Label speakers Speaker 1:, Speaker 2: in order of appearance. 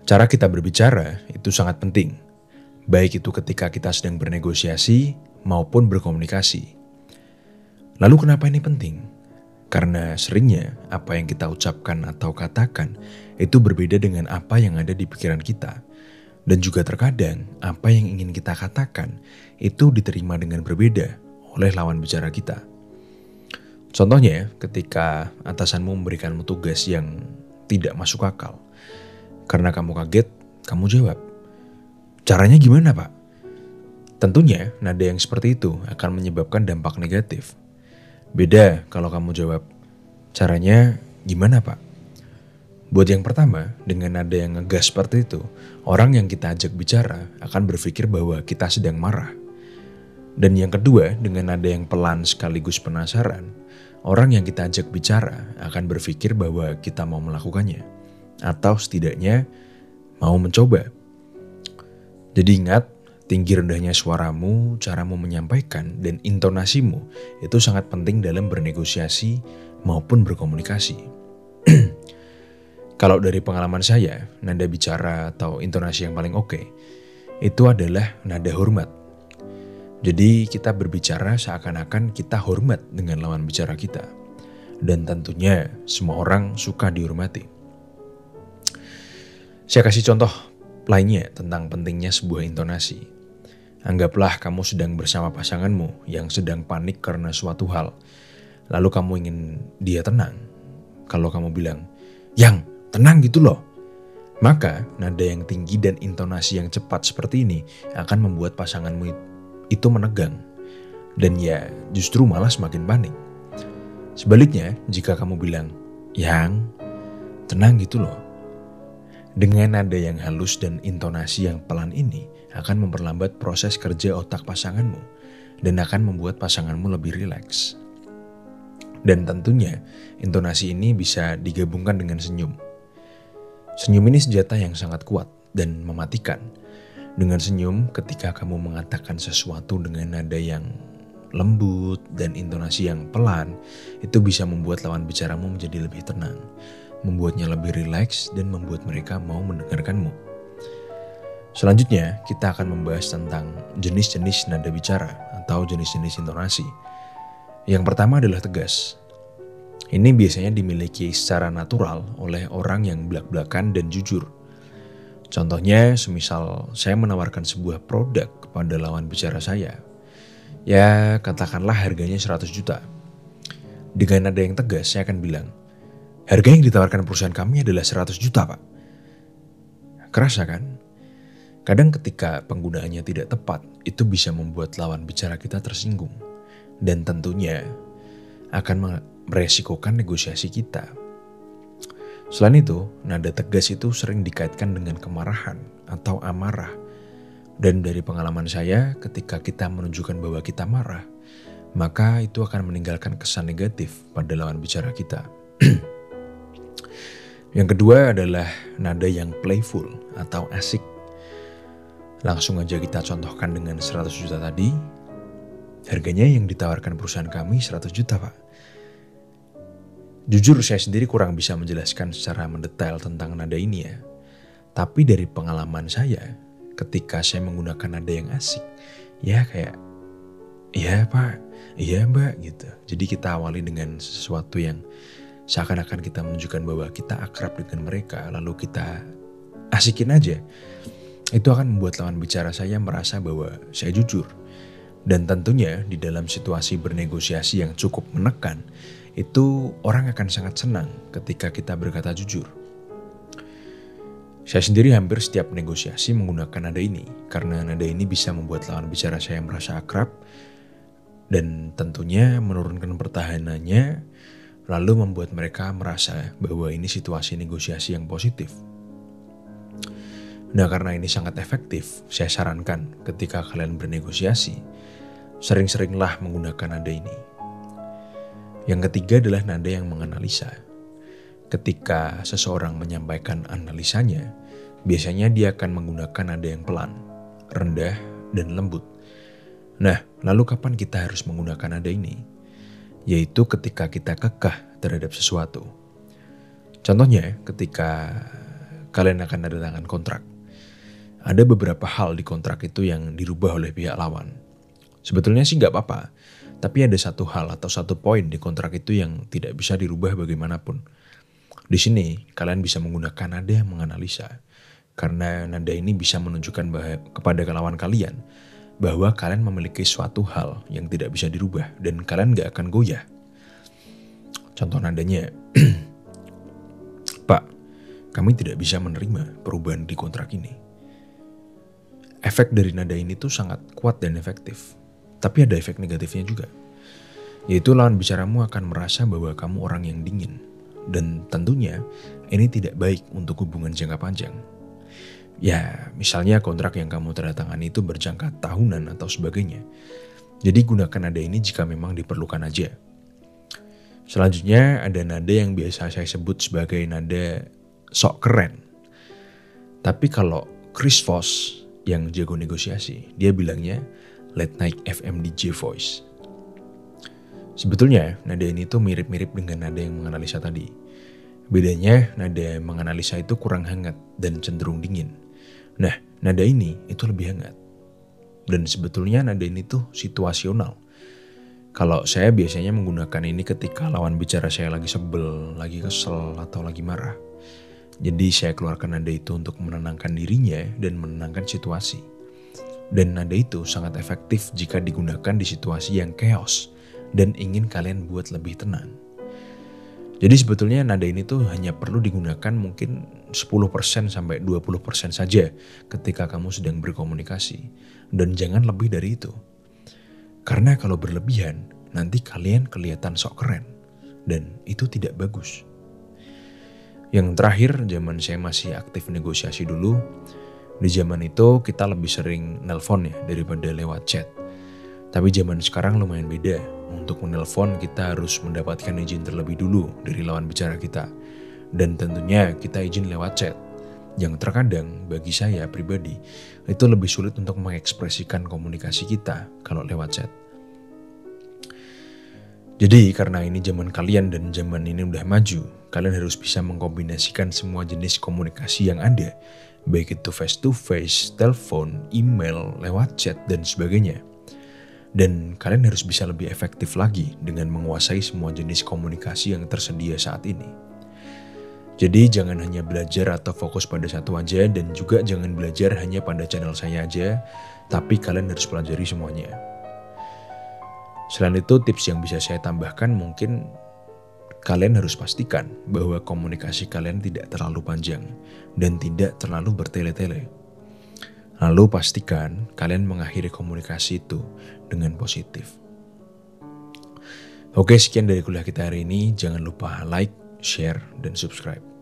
Speaker 1: Cara kita berbicara itu sangat penting, baik itu ketika kita sedang bernegosiasi maupun berkomunikasi. Lalu kenapa ini penting? Karena seringnya apa yang kita ucapkan atau katakan itu berbeda dengan apa yang ada di pikiran kita. Dan juga terkadang apa yang ingin kita katakan itu diterima dengan berbeda oleh lawan bicara kita. Contohnya ketika atasanmu memberikanmu tugas yang tidak masuk akal. Karena kamu kaget, kamu jawab, "Caranya gimana, Pak?" Tentunya nada yang seperti itu akan menyebabkan dampak negatif. Beda kalau kamu jawab, "Caranya gimana, Pak?" Buat yang pertama, dengan nada yang ngegas seperti itu, orang yang kita ajak bicara akan berpikir bahwa kita sedang marah. Dan yang kedua, dengan nada yang pelan sekaligus penasaran, orang yang kita ajak bicara akan berpikir bahwa kita mau melakukannya, atau setidaknya mau mencoba. Jadi ingat, tinggi rendahnya suaramu, caramu menyampaikan, dan intonasimu itu sangat penting dalam bernegosiasi maupun berkomunikasi. Kalau dari pengalaman saya, nada bicara atau intonasi yang paling oke, itu adalah nada hormat. Jadi kita berbicara seakan-akan kita hormat dengan lawan bicara kita. Dan tentunya semua orang suka dihormati. Saya kasih contoh lainnya tentang pentingnya sebuah intonasi. Anggaplah kamu sedang bersama pasanganmu yang sedang panik karena suatu hal. Lalu kamu ingin dia tenang. Kalau kamu bilang, "Yang, tenang gitu loh." Maka nada yang tinggi dan intonasi yang cepat seperti ini akan membuat pasanganmu itu menegang. Dan ya justru malah semakin panik. Sebaliknya, jika kamu bilang, "Yang, tenang gitu loh." Dengan nada yang halus dan intonasi yang pelan ini akan memperlambat proses kerja otak pasanganmu dan akan membuat pasanganmu lebih rileks. Dan tentunya intonasi ini bisa digabungkan dengan senyum. Senyum ini senjata yang sangat kuat dan mematikan. Dengan senyum ketika kamu mengatakan sesuatu dengan nada yang lembut dan intonasi yang pelan, itu bisa membuat lawan bicaramu menjadi lebih tenang, membuatnya lebih rileks dan membuat mereka mau mendengarkanmu. Selanjutnya, kita akan membahas tentang jenis-jenis nada bicara atau jenis-jenis intonasi. Yang pertama adalah tegas. Ini biasanya dimiliki secara natural oleh orang yang blak-blakan dan jujur. Contohnya, semisal saya menawarkan sebuah produk kepada lawan bicara saya. Ya, katakanlah harganya 100 juta. Dengan nada yang tegas, saya akan bilang, "Harga yang ditawarkan perusahaan kami adalah 100 juta, Pak." Kerasa kan? Kadang ketika penggunaannya tidak tepat, itu bisa membuat lawan bicara kita tersinggung. Dan tentunya akan meresikokan negosiasi kita. Selain itu, nada tegas itu sering dikaitkan dengan kemarahan atau amarah. Dan dari pengalaman saya, ketika kita menunjukkan bahwa kita marah, maka itu akan meninggalkan kesan negatif pada lawan bicara kita. Yang kedua adalah nada yang playful atau asik. Langsung aja kita contohkan dengan 100 juta tadi. Harganya yang ditawarkan perusahaan kami 100 juta, Pak. Jujur saya sendiri kurang bisa menjelaskan secara mendetail tentang nada ini ya. Tapi dari pengalaman saya, ketika saya menggunakan nada yang asik, ya kayak, "Iya Pak, iya Mbak," gitu. Jadi kita awali dengan sesuatu yang seakan-akan kita menunjukkan bahwa kita akrab dengan mereka, lalu kita asikin aja. Itu akan membuat lawan bicara saya merasa bahwa saya jujur. Dan tentunya di dalam situasi bernegosiasi yang cukup menekan, itu orang akan sangat senang ketika kita berkata jujur. Saya sendiri hampir setiap negosiasi menggunakan nada ini, karena nada ini bisa membuat lawan bicara saya merasa akrab, dan tentunya menurunkan pertahanannya, lalu membuat mereka merasa bahwa ini situasi negosiasi yang positif. Nah, karena ini sangat efektif, saya sarankan ketika kalian bernegosiasi, sering-seringlah menggunakan nada ini. Yang ketiga adalah nada yang menganalisa. Ketika seseorang menyampaikan analisanya, biasanya dia akan menggunakan nada yang pelan, rendah, dan lembut. Nah, lalu kapan kita harus menggunakan nada ini? Yaitu ketika kita kekeh terhadap sesuatu. Contohnya, ketika kalian akan tanda tangan kontrak. Ada beberapa hal di kontrak itu yang dirubah oleh pihak lawan. Sebetulnya sih nggak apa-apa, tapi ada satu hal atau satu poin di kontrak itu yang tidak bisa dirubah bagaimanapun. Di sini kalian bisa menggunakan nada yang menganalisa, karena nada ini bisa menunjukkan kepada lawan kalian bahwa kalian memiliki suatu hal yang tidak bisa dirubah dan kalian nggak akan goyah. Contoh nadanya, Pak, kami tidak bisa menerima perubahan di kontrak ini. Efek dari nada ini tuh sangat kuat dan efektif. Tapi ada efek negatifnya juga. Yaitu lawan bicaramu akan merasa bahwa kamu orang yang dingin. Dan tentunya ini tidak baik untuk hubungan jangka panjang. Ya, misalnya kontrak yang kamu tanda tangani itu berjangka tahunan atau sebagainya. Jadi gunakan nada ini jika memang diperlukan aja. Selanjutnya ada nada yang biasa saya sebut sebagai nada sok keren. Tapi kalau Chris Voss yang jago negosiasi, dia bilangnya late night FM DJ voice. Sebetulnya nada ini tuh mirip-mirip dengan nada yang menganalisa tadi. Bedanya nada menganalisa itu kurang hangat dan cenderung dingin. Nah, nada ini itu lebih hangat. Dan sebetulnya nada ini tuh situasional. Kalau saya biasanya menggunakan ini ketika lawan bicara saya lagi sebel, lagi kesel, atau lagi marah. Jadi saya keluarkan nada itu untuk menenangkan dirinya dan menenangkan situasi. Dan nada itu sangat efektif jika digunakan di situasi yang chaos dan ingin kalian buat lebih tenang. Jadi sebetulnya nada ini tuh hanya perlu digunakan mungkin 10% sampai 20% saja ketika kamu sedang berkomunikasi. Dan jangan lebih dari itu. Karena kalau berlebihan, nanti kalian kelihatan sok keren. Dan itu tidak bagus. Yang terakhir, zaman saya masih aktif negosiasi dulu. Di zaman itu kita lebih sering nelpon ya daripada lewat chat. Tapi zaman sekarang lumayan beda. Untuk menelpon kita harus mendapatkan izin terlebih dulu dari lawan bicara kita. Dan tentunya kita izin lewat chat. Yang terkadang bagi saya pribadi itu lebih sulit untuk mengekspresikan komunikasi kita kalau lewat chat. Jadi karena ini zaman kalian dan zaman ini udah maju, kalian harus bisa mengkombinasikan semua jenis komunikasi yang ada, baik itu face to face, telepon, email, lewat chat dan sebagainya. Dan kalian harus bisa lebih efektif lagi dengan menguasai semua jenis komunikasi yang tersedia saat ini. Jadi jangan hanya belajar atau fokus pada satu aja dan juga jangan belajar hanya pada channel saya aja, tapi kalian harus pelajari semuanya. Selain itu tips yang bisa saya tambahkan mungkin kalian harus pastikan bahwa komunikasi kalian tidak terlalu panjang dan tidak terlalu bertele-tele. Lalu pastikan kalian mengakhiri komunikasi itu dengan positif. Oke, sekian dari kuliah kita hari ini. Jangan lupa like, share, dan subscribe.